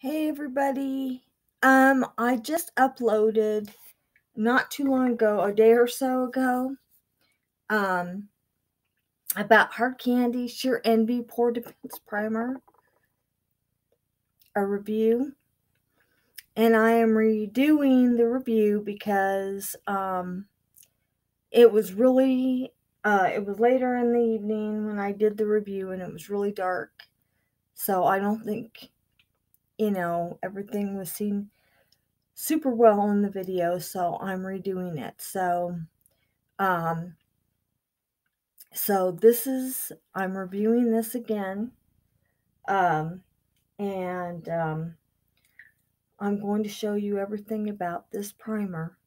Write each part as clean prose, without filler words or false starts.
Hey everybody. I just uploaded not too long ago, a day or so ago, about Hard Candy Sheer Envy Pore Defense Primer, a review. And I am redoing the review because it was really it was later in the evening when I did the review and it was really dark. So I don't think, everything was seen super well in the video, so I'm redoing it. Um, I'm reviewing this again, and I'm going to show you everything about this primer,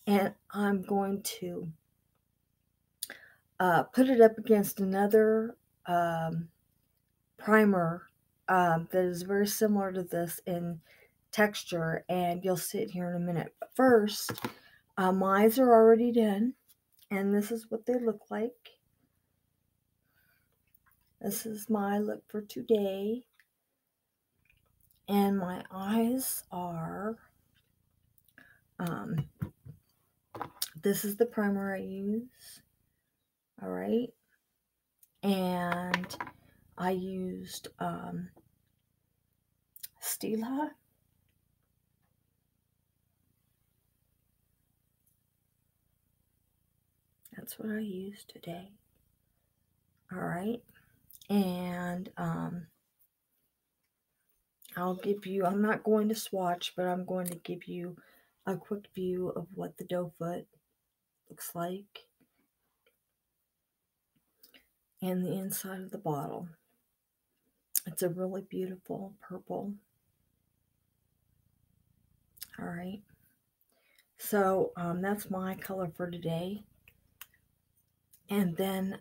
and I'm going to put it up against another primer that is very similar to this in texture, and you'll see it here in a minute. But first, my eyes are already done, and this is what they look like. This is my look for today. And my eyes are, this is the primer I use. All right. And I used Stila. That's what I used today. All right. And I'm not going to swatch, but I'm going to give you a quick view of what the doe foot looks like and the inside of the bottle. It's a really beautiful purple. All right. So that's my color for today. And then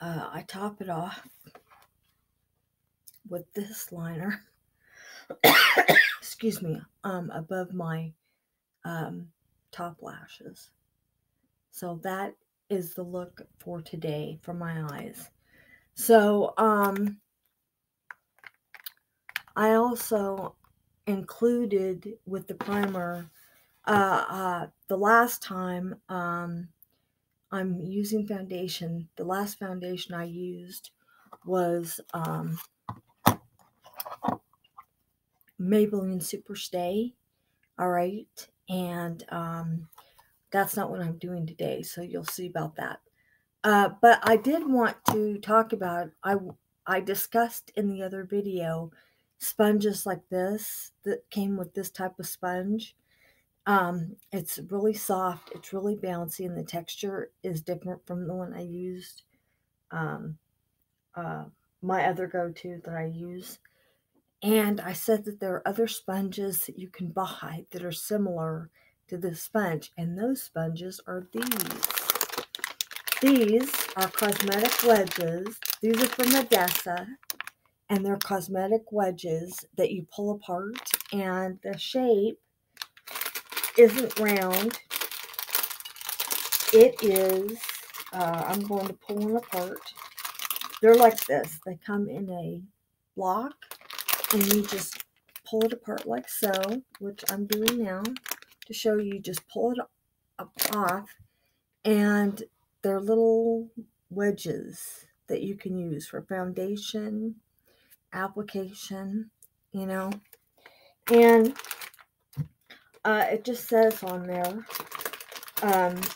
I top it off with this liner. Excuse me, above my top lashes. So that is the look for today for my eyes. So I also included with the primer the last time I'm using foundation. The last foundation I used was Maybelline Super Stay. All right. And that's not what I'm doing today. So you'll see about that. But I did want to talk about, I discussed in the other video sponges like this that came with this type of sponge. It's really soft, it's really bouncy, and the texture is different from the one I used. My other go-to that I use. And I said that there are other sponges that you can buy that are similar to this sponge, and those sponges are these. These are cosmetic wedges. These are from Odessa, and they're cosmetic wedges that you pull apart, and the shape isn't round. It is, I'm going to pull them apart. They're like this. They come in a block, and you just pull it apart like so, which I'm doing now to show you. Just pull it off, and they're little wedges that you can use for foundation application, and it just says on there, and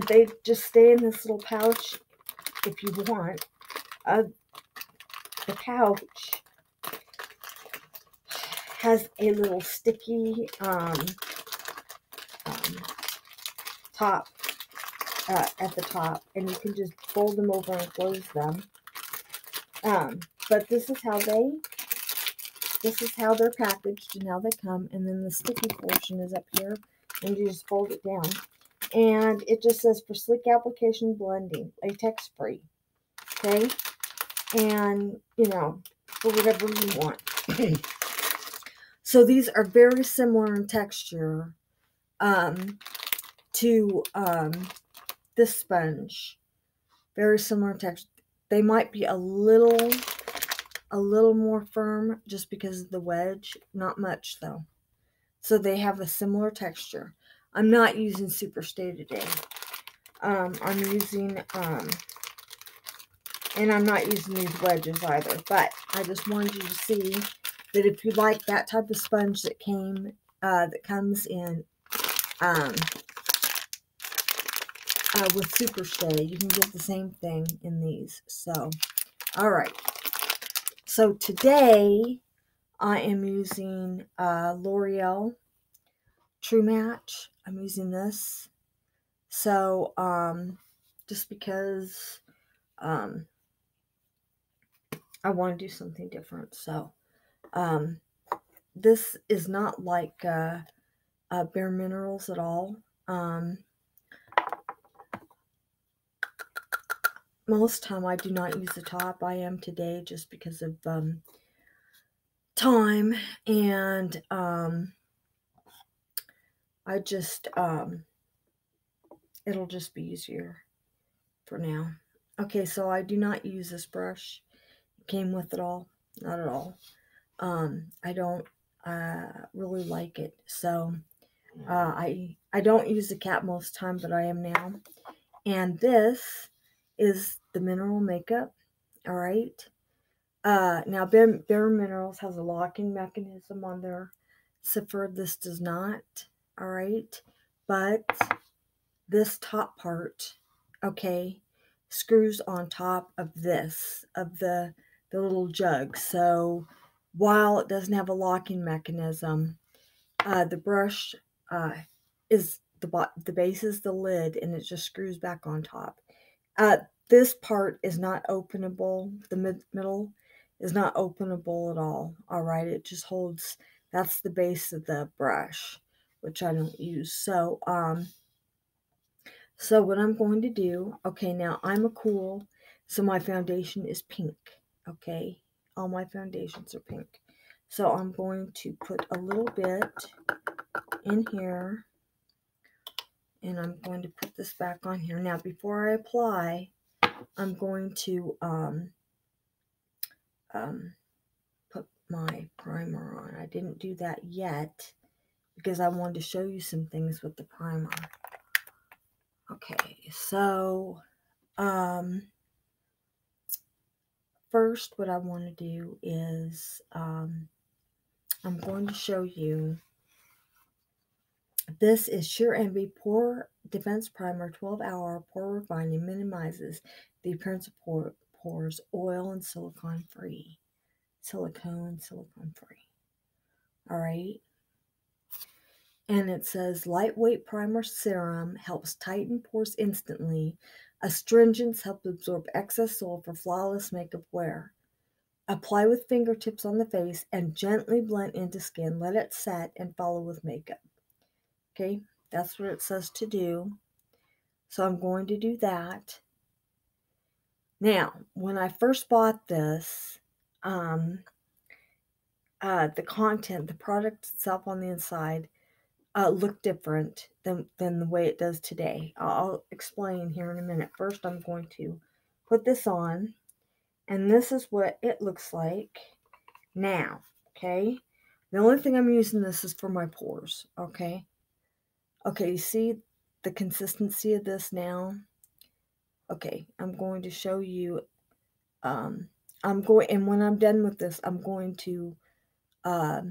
they just stay in this little pouch if you want. The pouch has a little sticky top at the top, and you can just fold them over and close them. But this is how they're packaged and how they come, and then the sticky portion is up here, and you just fold it down. And it just says for sleek application blending, latex free. Okay? And, for whatever you want. So these are very similar in texture to this sponge. Very similar in texture. They might be a little a little more firm just because of the wedge. Not much though. So they have a similar texture. I'm not using Superstay today. I'm using, and I'm not using these wedges either. But I just wanted you to see that if you like that type of sponge that comes in with Superstay, you can get the same thing in these. So, all right. So today I am using L'Oreal True Match. I'm using this. So, just because I want to do something different. So, this is not like Bare Minerals at all. Most time I do not use the top. I am today just because of time, and I just it'll just be easier for now. Okay, so I do not use this brush. It came with it all. Not at all. I don't really like it. So I don't use the cap most time, but I am now. And this is the mineral makeup. All right. Now Bare Minerals has a locking mechanism on their zipper. This does not. All right. But this top part, okay, screws on top of this, of the little jug. So while it doesn't have a locking mechanism, the brush is the base is the lid, and it just screws back on top. This part is not openable. The middle is not openable at all. All right, it just holds. That's the base of the brush, which I don't use. So so what I'm going to do, okay, now I'm a cool, so my foundation is pink, okay? All my foundations are pink. So I'm going to put a little bit in here, and I'm going to put this back on here. Now, before I apply, I'm going to put my primer on. I didn't do that yet because I wanted to show you some things with the primer. Okay, so first what I want to do is I'm going to show you, this is Sure Envy Pore Defense Primer 12-hour pore refining, minimizes the appearance of pores, oil and silicone free. Silicone free. All right. And it says lightweight primer serum helps tighten pores instantly. Astringents help absorb excess oil for flawless makeup wear. Apply with fingertips on the face and gently blend into skin. Let it set and follow with makeup. Okay, that's what it says to do. So I'm going to do that. Now, when I first bought this, the content, the product itself on the inside, look different than the way it does today. I'll explain here in a minute. First, I'm going to put this on, and this is what it looks like now, okay? The only thing I'm using this is for my pores, okay? Okay, you see the consistency of this now? Okay, I'm going to show you, and when I'm done with this, I'm going to, I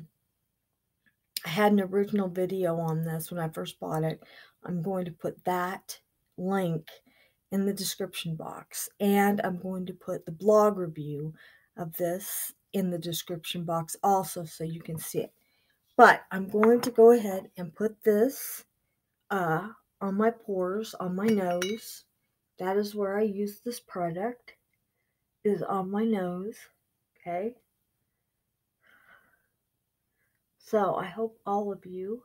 had an original video on this when I first bought it. I'm going to put that link in the description box, and I'm going to put the blog review of this in the description box also, so you can see it. But I'm going to go ahead and put this on my pores, on my nose. That is where I use this product, is on my nose, okay? So I hope all of you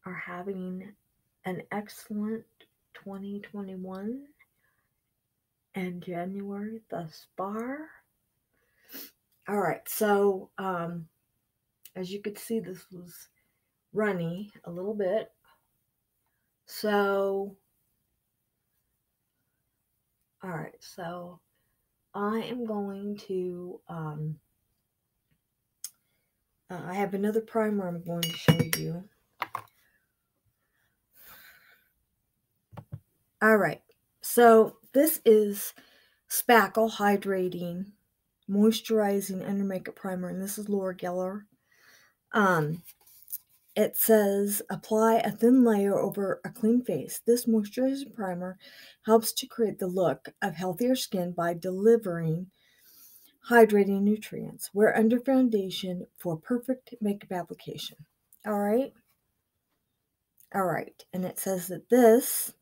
are having an excellent 2021 and January thus far. All right, so as you could see, this was runny a little bit. So, all right, so I am going to, I have another primer I'm going to show you. All right, so this is Spackle Hydrating Moisturizing Under Makeup Primer, and this is Laura Geller. It says, apply a thin layer over a clean face. This moisturizing primer helps to create the look of healthier skin by delivering hydrating nutrients. Wear under foundation for perfect makeup application. All right. All right. And it says that this,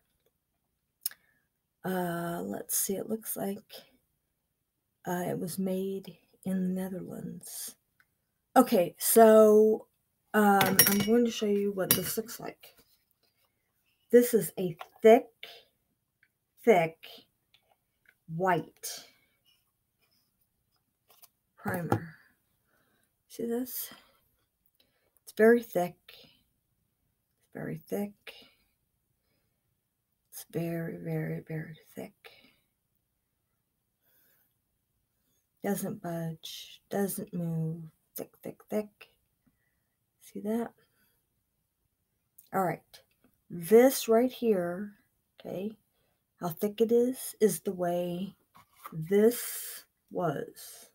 let's see, it looks like it was made in the Netherlands. Okay, so I'm going to show you what this looks like. This is a thick white primer. See this? It's very thick. It's very thick. It's very, very, very thick. Doesn't budge. Doesn't move. Thick, thick, thick. See that? All right. This right here, okay, how thick it is the way this was.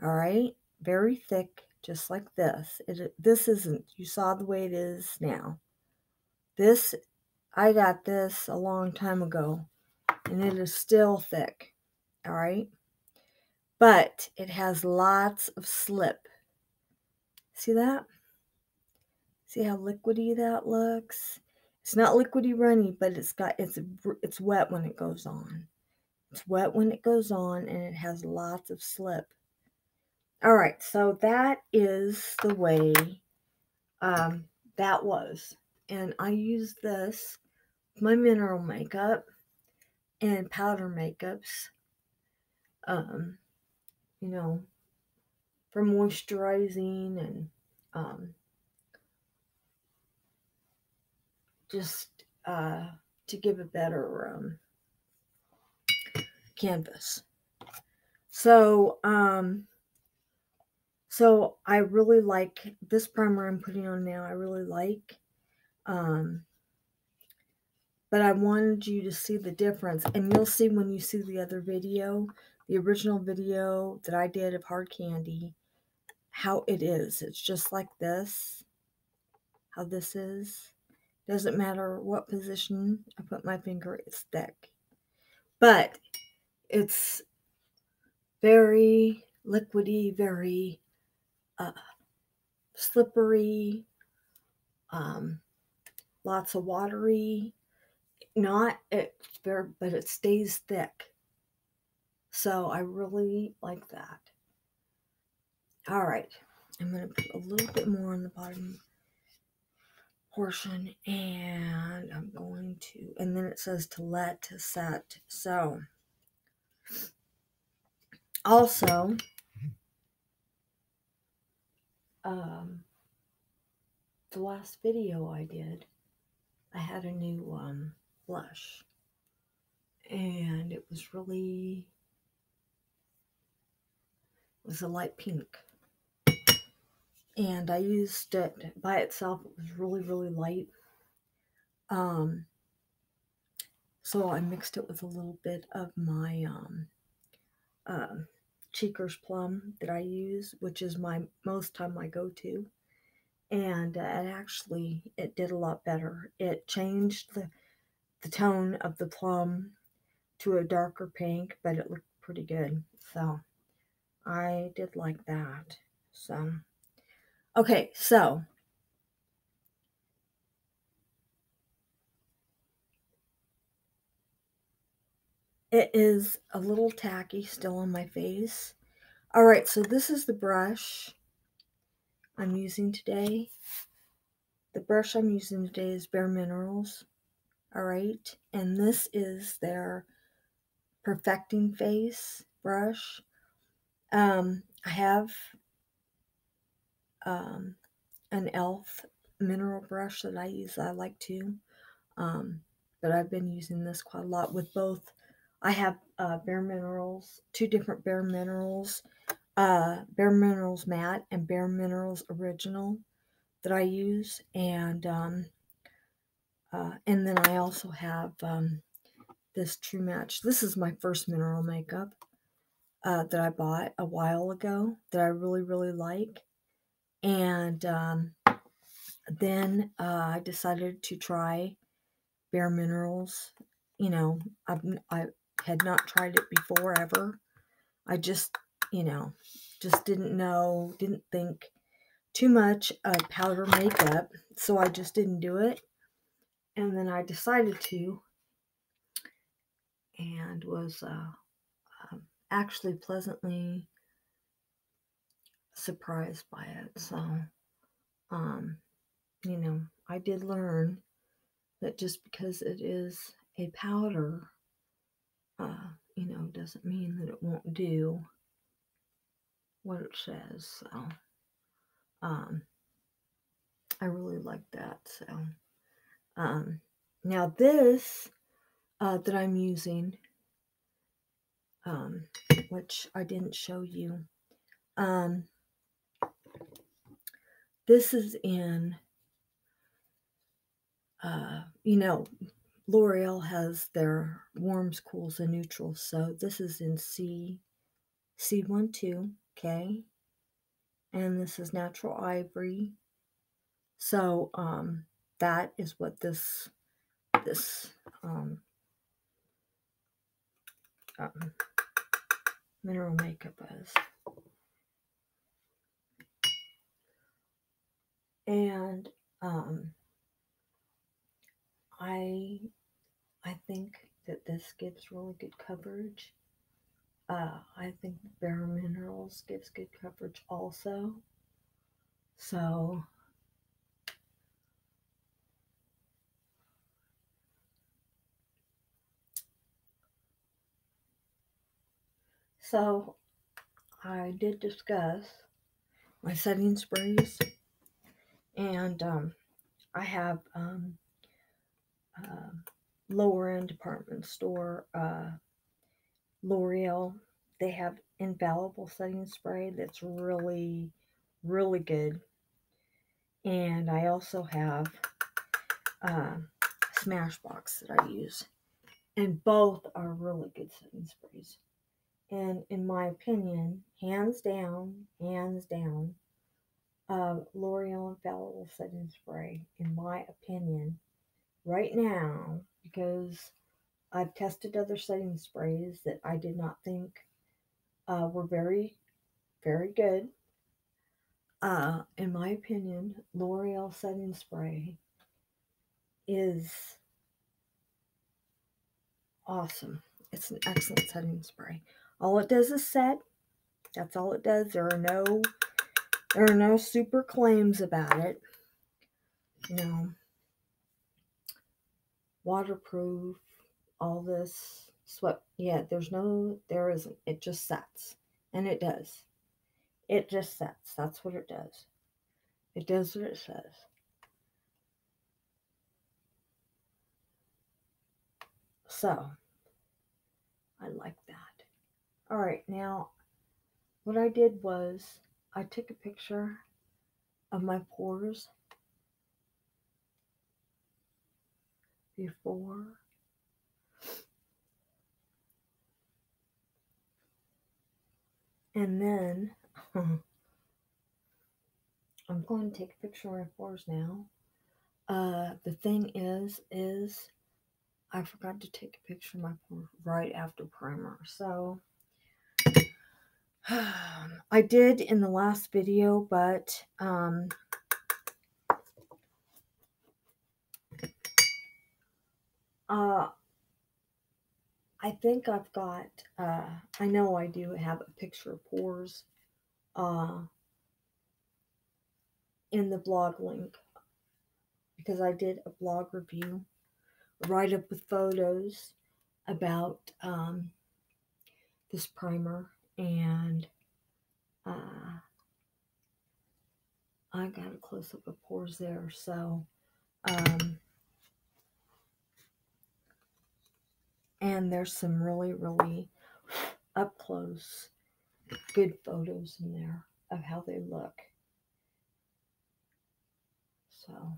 All right? Very thick, just like this. This isn't. You saw the way it is now. This, I got this a long time ago, and it is still thick. All right? But it has lots of slip. See that? See how liquidy that looks? It's not liquidy runny, but it's wet when it goes on. It's wet when it goes on, and it has lots of slip. All right, so that is the way that was. And I use this, my mineral makeup and powder makeups, you know, for moisturizing and just to give a better canvas. So, so I really like this primer I'm putting on now. I really like, but I wanted you to see the difference, and you'll see when you see the other video, the original video that I did of hard candy, how it is. It's just like this, how this is. Doesn't matter what position I put my finger, it's thick. But it's very liquidy, very slippery, lots of watery. But it stays thick. So I really like that. All right, I'm going to put a little bit more on the bottom portion, and I'm going to, and then it says to let set. So also, the last video I did, I had a new blush, and it was a light pink, and I used it by itself. It was really, really light. So I mixed it with a little bit of my Cheekers Plum that I use, which is most time my go-to. And it did a lot better. It changed the tone of the plum to a darker pink, but it looked pretty good. So I did like that. So, okay, so it is a little tacky still on my face. All right, so this is the brush I'm using today. The brush I'm using today is Bare Minerals. All right, and this is their Perfecting Face brush. I have an e.l.f. mineral brush that I use. I like to, but I've been using this quite a lot with both I have Bare Minerals, 2 different Bare Minerals, Bare Minerals Matte and Bare Minerals Original that I use, and then I also have this True Match. This is my first mineral makeup that I bought a while ago that I really, really like. And then I decided to try Bare Minerals. You know, I had not tried it before ever. I just, just didn't think too much of powder makeup, so I just didn't do it. And then I decided to, and was actually pleasantly surprised by it. So, I did learn that just because it is a powder, doesn't mean that it won't do what it says. So, I really like that. So, now this that I'm using, which I didn't show you, this is in, L'Oreal has their warms, cools, and neutrals. So this is in C12, okay? And this is Natural Ivory. So that is what this mineral makeup is. And I think that this gives really good coverage. I think Bare Minerals gives good coverage also. So I did discuss my setting sprays, and I have lower end department store L'Oreal. They have infallible setting spray that's really, really good. And I also have Smashbox that I use, and both are really good setting sprays. And in my opinion, hands down, L'Oreal Infallible Setting Spray, in my opinion, right now, because I've tested other setting sprays that I did not think were very, very good. In my opinion, L'Oreal Setting Spray is awesome. It's an excellent setting spray. All it does is set. That's all it does. There are no super claims about it. Waterproof, all this sweat. Yeah, there isn't. It just sets. And it does. It just sets. That's what it does. It does what it says. So, I like that. All right, now, what I did was I took a picture of my pores before and then I'm going to take a picture of my pores now. The thing is I forgot to take a picture of my pores right after primer. So I did in the last video, but I think I've got, I know I do have a picture of pores in the blog link, because I did a blog review, write up with photos about this primer, and I got a close-up of pores there. So And there's some really, really up close, good photos in there of how they look. So,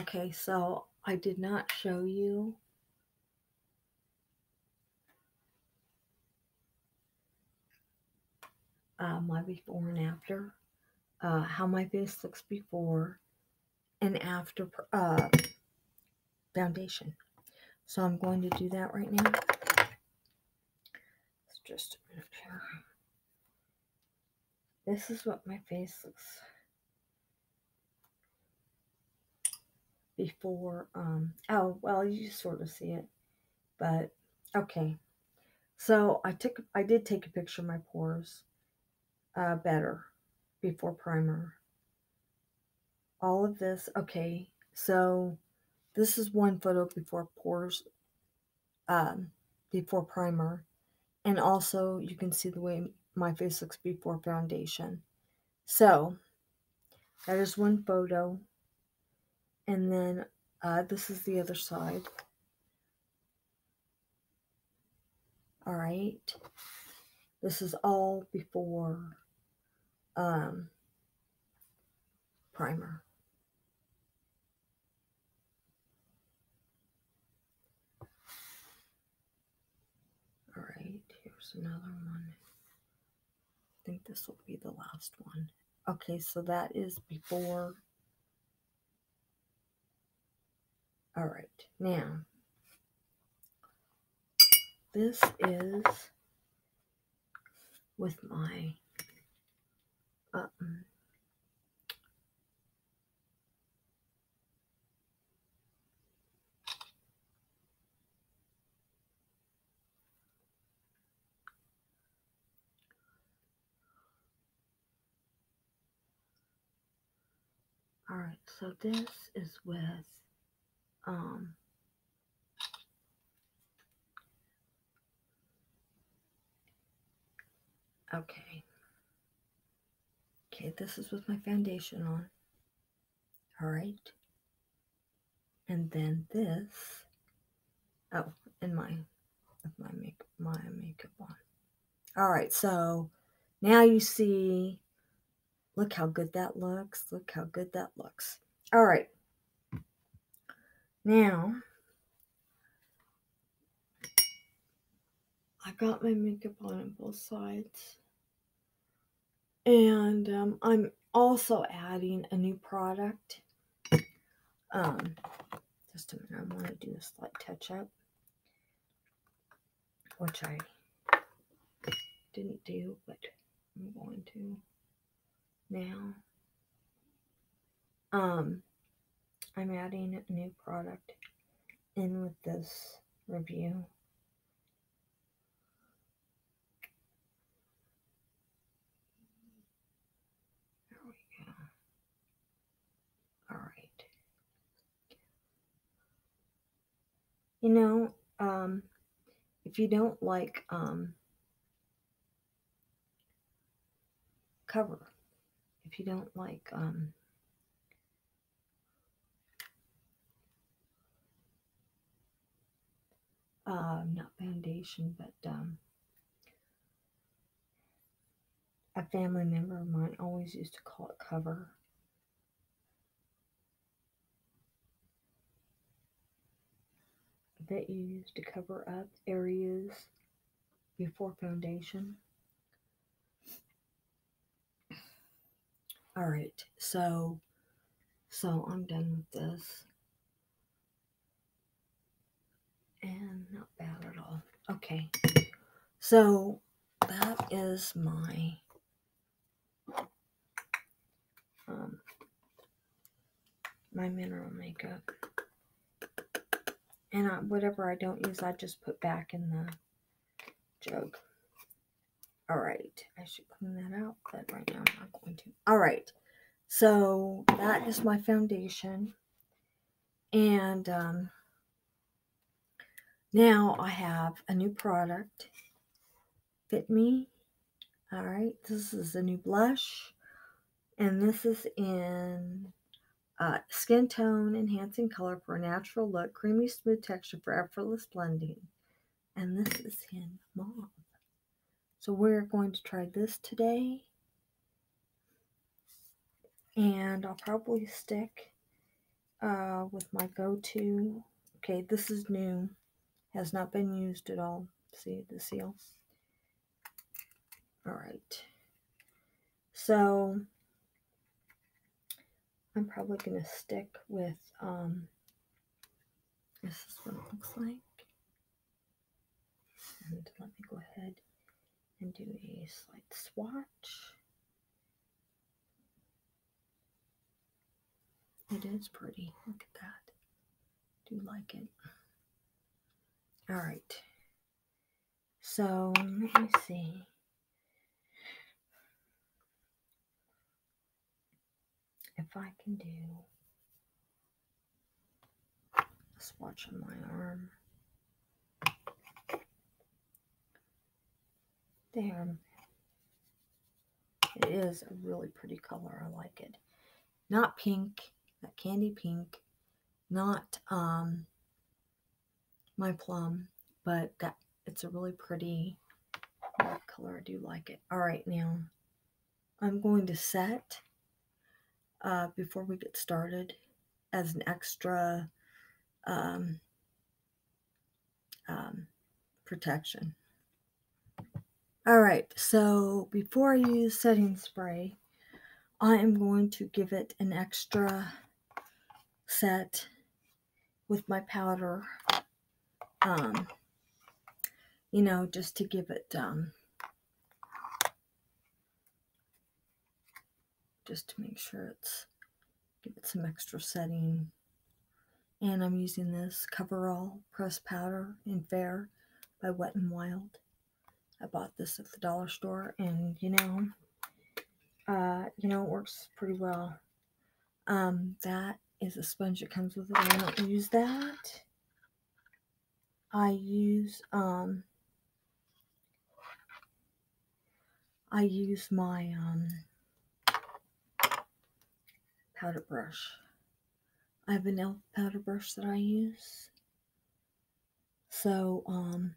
okay, so I did not show you my before and after, how my face looks before and after foundation. So I'm going to do that right now. It's just a minute here. This is what my face looks before. Oh, well, you sort of see it, but okay. So I did take a picture of my pores better before primer. All of this, okay. So this is one photo before pores, before primer, and also you can see the way my face looks before foundation. So that is one photo, and then this is the other side. All right, this is all before primer. All right, here's another one. I think this will be the last one. Okay, so that is before. All right, now this is with my all right, so this is with okay, this is with my foundation on. All right, and then this, oh, and with my makeup on. All right, so now you see, look how good that looks. Look how good that looks. All right, now I got my makeup on both sides, and I'm also adding a new product. Just a minute, I want to do a slight touch up, which I didn't do, but I'm going to now. I'm adding a new product in with this review. There we go. All right. You know, if you don't like cover, if you don't like not foundation, but a family member of mine always used to call it cover. That you use to cover up areas before foundation. All right, so I'm done with this, and not bad at all. Okay, so that is my my mineral makeup, and whatever I don't use, I just put back in the jug. All right, I should clean that out, but right now I'm not going to. All right, so that is my foundation, and now I have a new product. Fit Me. All right, this is a new blush, and this is in Skin tone enhancing color for a natural look, creamy smooth texture for effortless blending. And this is in mauve. So we're going to try this today. And I'll probably stick with my go-to. Okay, this is new. Has not been used at all. See the seal? Alright. So I'm probably going to stick with, this is what it looks like. And let me go ahead and do a slight swatch. It is pretty. Look at that. Do like it. Alright. So let me see. If I can do a swatch on my arm. There. It is a really pretty color. I like it. Not pink, that candy pink. Not my plum, but that it's a really pretty color. I do like it. All right, now I'm going to set before we get started as an extra protection. All right, so before I use setting spray, I am going to give it an extra set with my powder, you know, just to give it, just to make sure give it some extra setting. And I'm using this Coverall pressed powder in Fair by Wet n Wild. I bought this at the dollar store, and you know, it works pretty well. That is a sponge that comes with it. I don't use that. I use my powder brush. I have an e.l.f. powder brush that I use. So I'm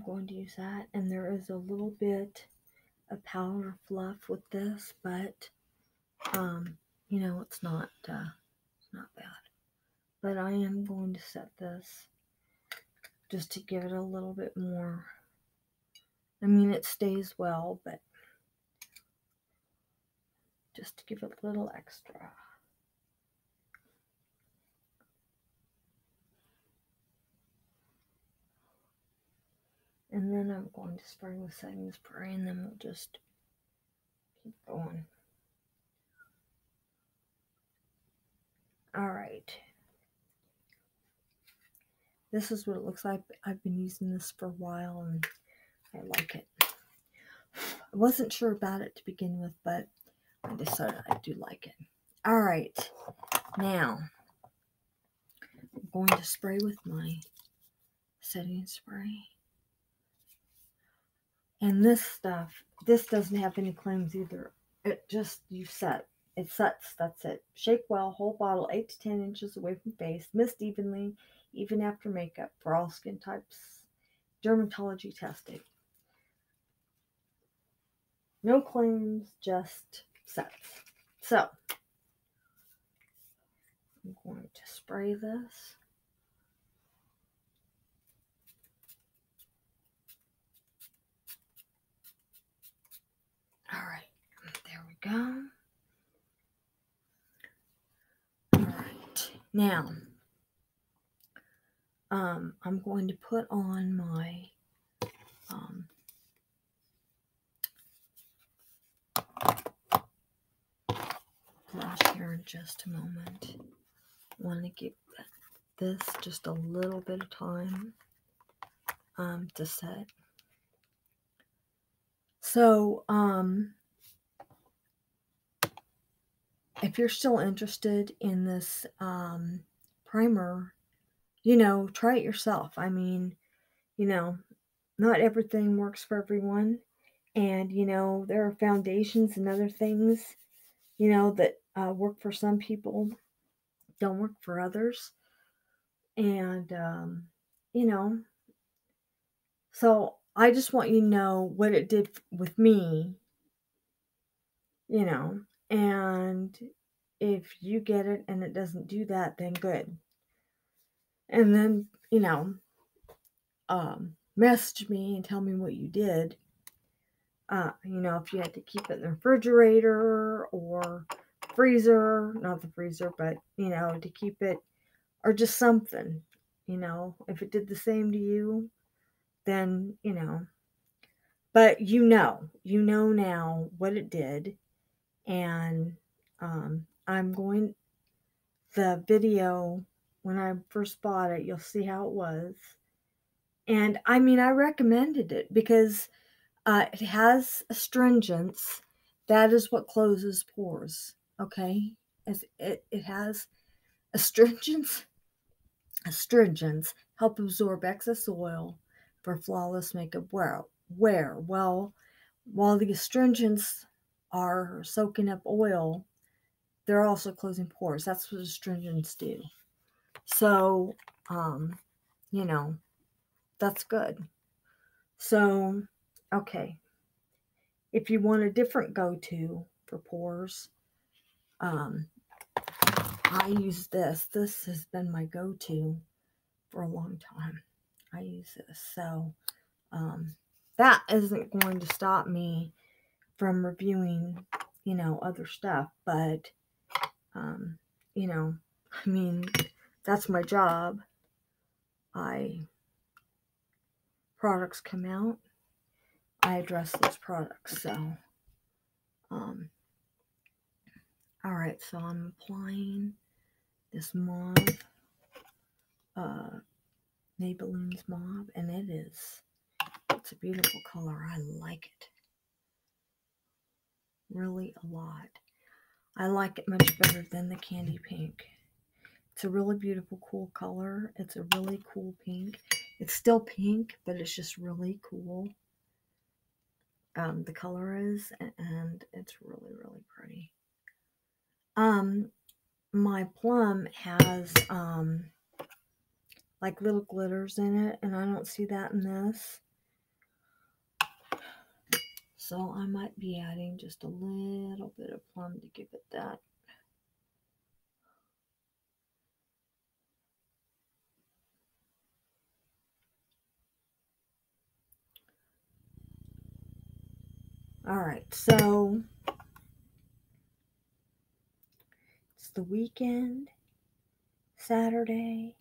going to use that, and there is a little bit of powder fluff with this, but it's not bad. But I am going to set this just to give it a little bit more. I mean, it stays well, but just to give it a little extra. And then I'm going to spray with setting spray, and then we'll just keep going. Alright. This is what it looks like. I've been using this for a while, and I like it. I wasn't sure about it to begin with, but I decided I do like it. Alright. Now, I'm going to spray with my setting spray. And this stuff, this doesn't have any claims either. It just, you set. It sets, that's it. Shake well, whole bottle 8 to 10 inches away from face. Mist evenly, even after makeup, for all skin types. Dermatology testing. No claims, just sets. So, I'm going to spray this. Alright, there we go. Alright, now, I'm going to put on my blush here in just a moment. I want to give this just a little bit of time to set. So, if you're still interested in this primer, try it yourself. I mean, not everything works for everyone. And, there are foundations and other things that work for some people don't work for others. And, you know, so I just want you to know what it did with me, and if you get it and it doesn't do that, then good. And then, message me and tell me what you did. If you had to keep it in the refrigerator or freezer, not the freezer, but, to keep it, or just something, if it did the same to you, then, but now what it did. And the video, when I first bought it, you'll see how it was. And I recommended it because it has astringents. That is what closes pores, okay? It has astringents. Astringents help absorb excess oil for flawless makeup wear. Well, while the astringents are soaking up oil, they're also closing pores. That's what astringents do. So, that's good. So, okay. If you want a different go-to for pores, I use this. This has been my go-to for a long time. I use this. So, that isn't going to stop me from reviewing, other stuff. But, that's my job. Products come out, I address those products. So, all right. So I'm applying this mauve, Maybelline's mauve, and it's a beautiful color. I like it really a lot. I like it much better than the candy pink. It's a really beautiful, cool color. It's a really cool pink. It's still pink, but it's just really cool. The color is, and it's really, really pretty. My plum has like little glitters in it, and I don't see that in this. So I might be adding just a little bit of plum to give it that. All right, so it's the weekend, Saturday.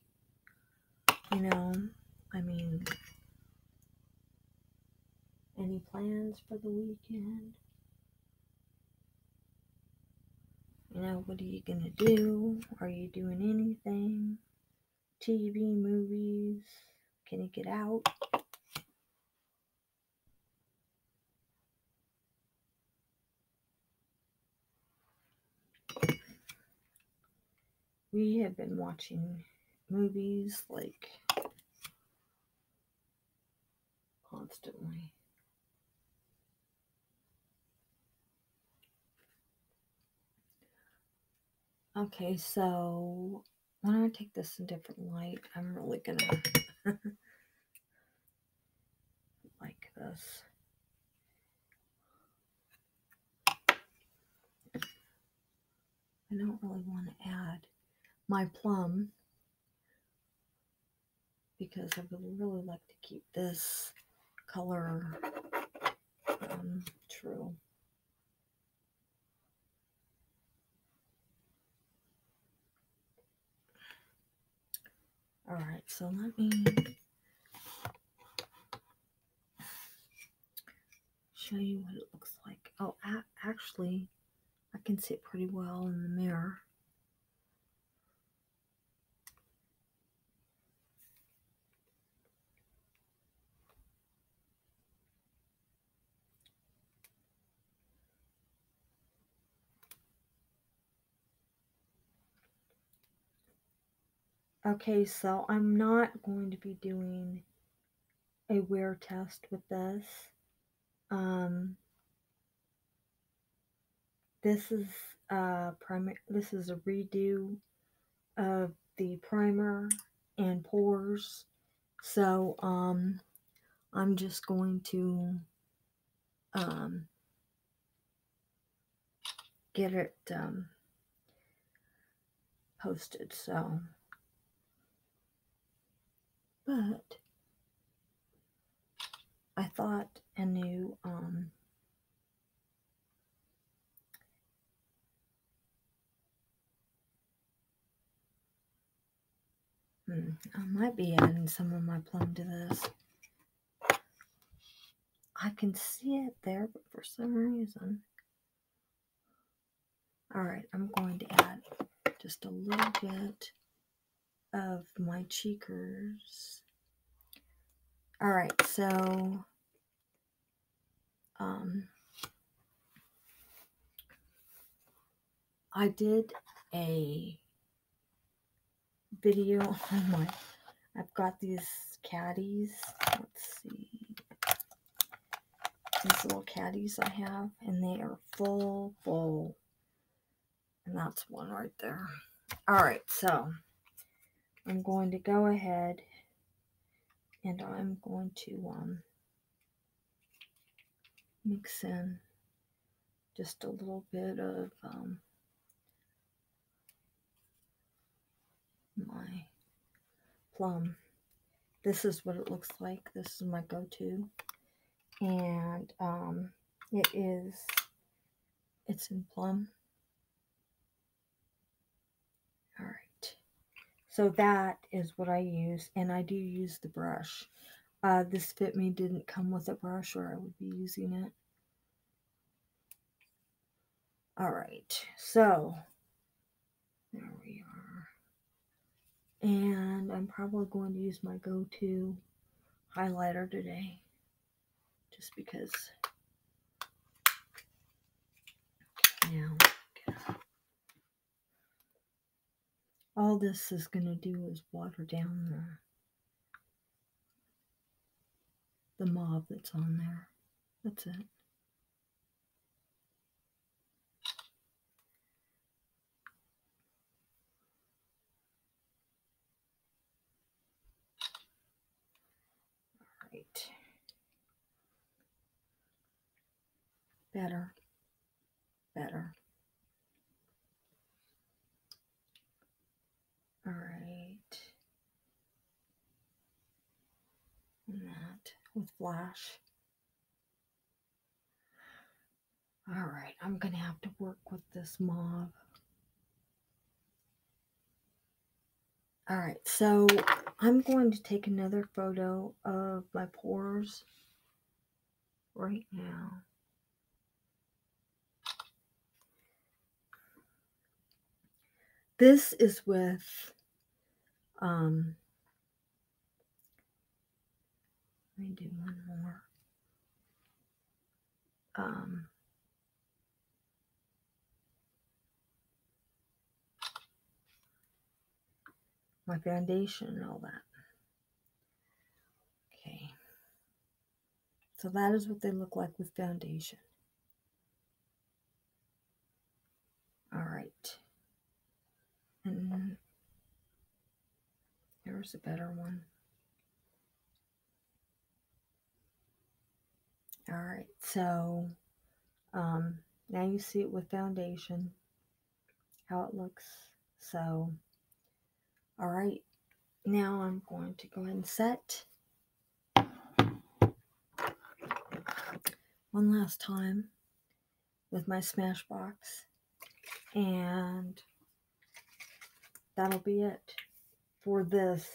Any plans for the weekend? What are you gonna do? Are you doing anything? TV, movies? Can you get out? We have been watching movies like constantly. Okay, so when I take this in different light, I'm really gonna like this. I don't really want to add my plum because I would really like to keep this color true. All right, so let me show you what it looks like. Oh, actually, I can see it pretty well in the mirror. Okay, so I'm not going to be doing a wear test with this. This is this is a redo of the primer and pores. So I'm just going to get it posted. So, but I thought a new I might be adding some of my plum to this. I can see it there, but for some reason. Alright, I'm going to add just a little bit of my cheekers. Alright, so I did a video on my, I've got these caddies. Let's see. These little caddies I have, and they are full. And that's one right there. Alright, so I'm going to go ahead and I'm going to mix in just a little bit of my plum. This is what it looks like. This is my go-to. And it's in plum. Alright. So that is what I use, and I do use the brush. This Fit Me didn't come with a brush, or I would be using it. Alright, so there we are. And I'm probably going to use my go-to highlighter today, just because. Now, all this is going to do is water down the mauve that's on there. That's it. All right. Better. All right. And that with flash. All right, I'm going to have to work with this mauve. All right, so I'm going to take another photo of my pores right now. This is with, let me do one more. My foundation and all that. Okay. So that is what they look like with foundation. All right. And here's a better one. All right. So now you see it with foundation, how it looks. So, all right. Now I'm going to go ahead and set one last time with my Smashbox, and that'll be it for this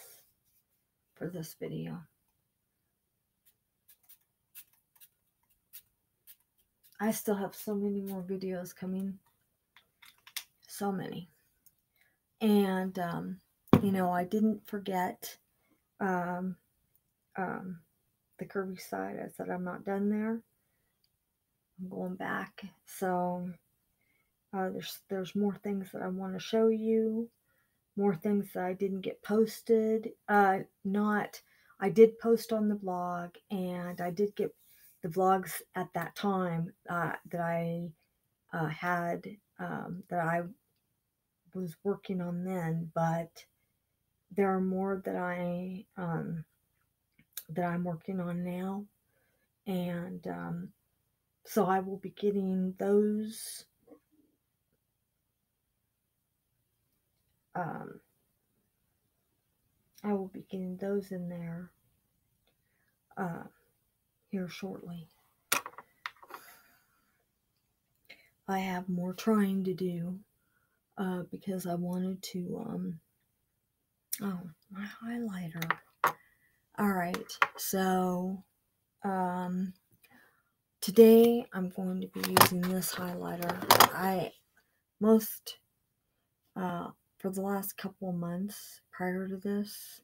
video. I still have so many more videos coming, so many, and you know, I didn't forget the curvy side. I said I'm not done there. I'm going back, so there's more things that I want to show you, more things that I didn't get posted. I did post on the blog, and I did get the vlogs at that time that I had that I was working on then, but there are more that I'm working on now, and so I will be getting those. I will be getting those in there here shortly. I have more trying to do because I wanted to. Oh, my highlighter. All right, so today I'm going to be using this highlighter. For the last couple of months prior to this,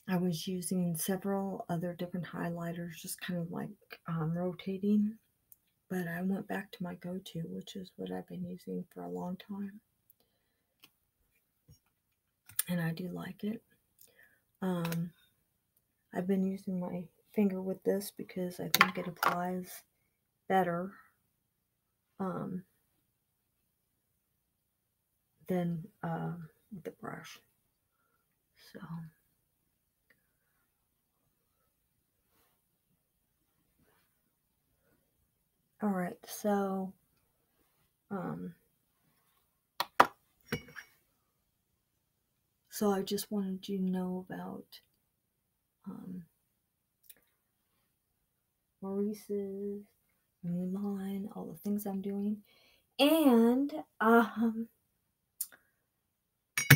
I was using several other different highlighters, just kind of like rotating. But I went back to my go-to, which is what I've been using for a long time. And I do like it. I've been using my finger with this because I think it applies better than with the brush. So, all right, so I just wanted you to know about Maurice's new line, all the things I'm doing, and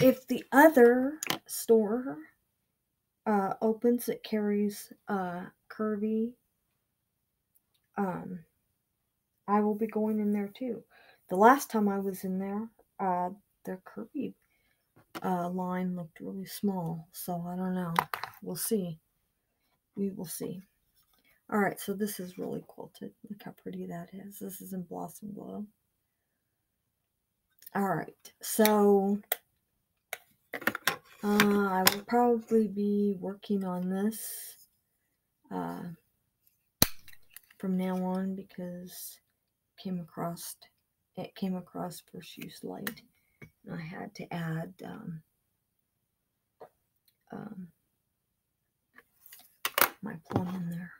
if the other store opens that carries curvy, I will be going in there too. The last time I was in there, their curvy line looked really small, so I don't know. We'll see. We will see. All right, so this is really quilted. Look how pretty that is. This is in Blossom Glow. All right, so I will probably be working on this from now on because it came across first use light, and I had to add my plum in there.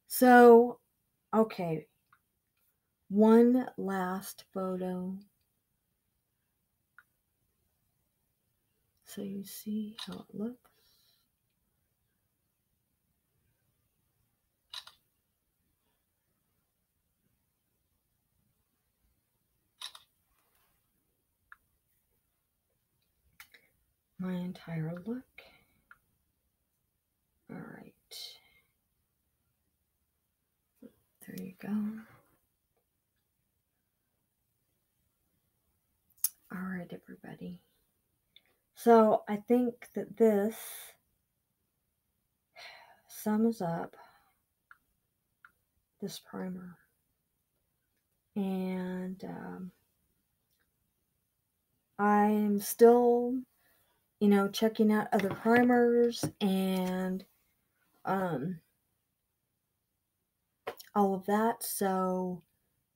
So, okay, one last photo so you see how it looks. My entire look. All right. There you go. All right, everybody. So I think that this sums up this primer. And I'm still, checking out other primers and all of that. So,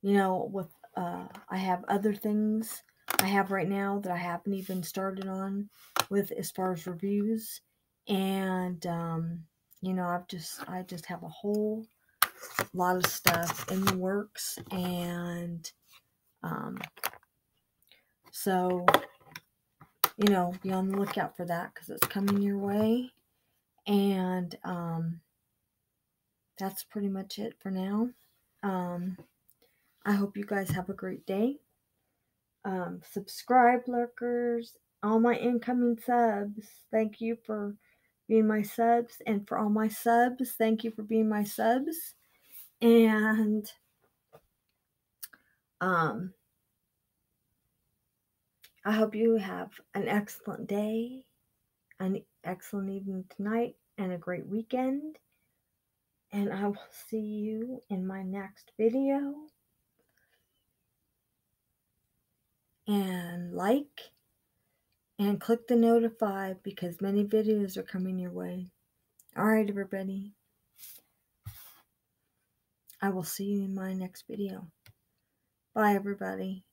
with I have other things I have right now that I haven't even started on with as far as reviews, and I just have a whole lot of stuff in the works, and so be on the lookout for that because it's coming your way. And that's pretty much it for now. I hope you guys have a great day. Subscribe, lurkers, all my incoming subs, thank you for being my subs, and for all my subs, thank you for being my subs. And I hope you have an excellent day, an excellent evening tonight, and a great weekend. And I will see you in my next video. And like and click the notify because many videos are coming your way. Alright, everybody. I will see you in my next video. Bye, everybody.